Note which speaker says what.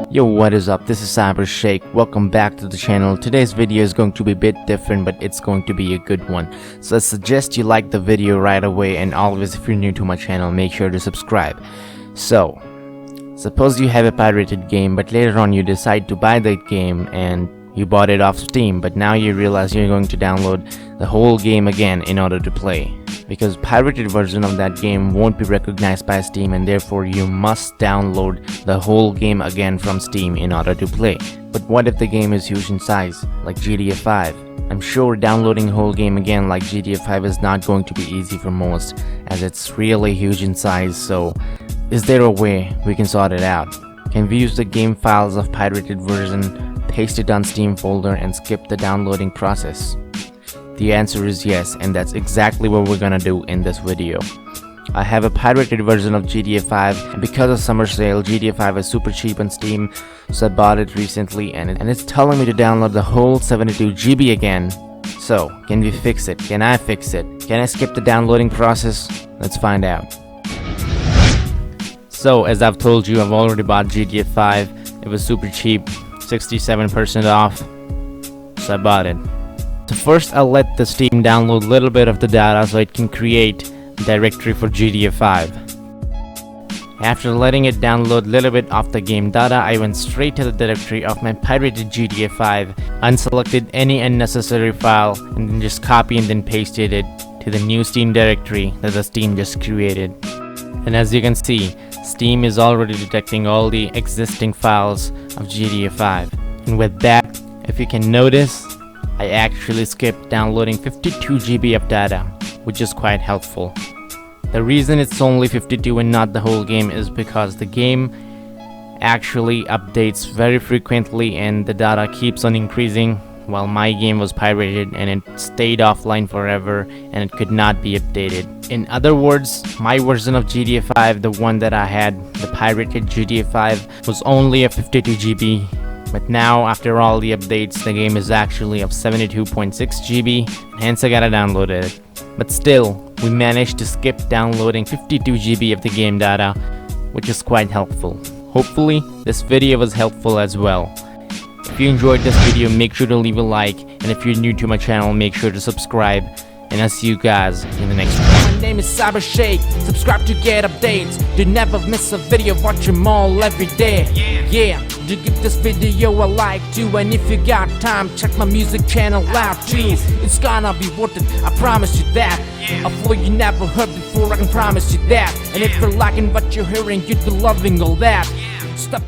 Speaker 1: Yo, what is up? This is CyberShake. Welcome back to the channel. Today's video is going to be a bit different, but it's going to be a good one. So I suggest you like the video right away, and always, if you're new to my channel, make sure to subscribe. So, suppose you have a pirated game, but later on you decide to buy that game and you bought it off Steam, but now you realize you're going to download the whole game again in order to play. Because pirated version of that game won't be recognized by Steam, and therefore you must download the whole game again from Steam in order to play. But what if the game is huge in size, like GTA 5? I'm sure downloading the whole game again like GTA 5 is not going to be easy for most, as it's really huge in size. So is there a way we can sort it out? Can we use the game files of pirated version, paste it on Steam folder, and skip the downloading process? The answer is yes, and that's exactly what we're gonna do in this video. I have a pirated version of GTA 5, and because of summer sale, GTA 5 is super cheap on Steam, so I bought it recently, and it's telling me to download the whole 72 GB again. So, can we fix it? Can I fix it? Can I skip the downloading process? Let's find out. So, as I've told you, I've already bought GTA 5. It was super cheap, 67% off, so I bought it. So first I'll let the Steam download a little bit of the data so it can create a directory for GTA 5. After letting it download a little bit of the game data, I went straight to the directory of my pirated GTA 5, unselected any unnecessary file, and then just copy and then pasted it to the new Steam directory that the Steam just created. And as you can see, Steam is already detecting all the existing files of GTA 5. And with that, if you can notice, I actually skipped downloading 52 GB of data, which is quite helpful. The reason it's only 52 and not the whole game is because the game actually updates very frequently and the data keeps on increasing, while my game was pirated and it stayed offline forever and it could not be updated. In other words, my version of GTA 5, the one that I had, the pirated GTA 5, was only a 52 GB. But now, after all the updates, the game is actually of 72.6 GB, hence I gotta download it. But still, we managed to skip downloading 52 GB of the game data, which is quite helpful. Hopefully, this video was helpful as well. If you enjoyed this video, make sure to leave a like, and if you're new to my channel, make sure to subscribe, and I'll see you guys in the next one.
Speaker 2: My name is CyberShake, subscribe to get updates. Do never miss a video, watch them all every day. Yeah, do give this video a like too, and if you got time, check my music channel out too. It's gonna be worth it, I promise you that. A flow you never heard before, I can promise you that. And if you're liking what you're hearing, you'd be loving all that. Stop.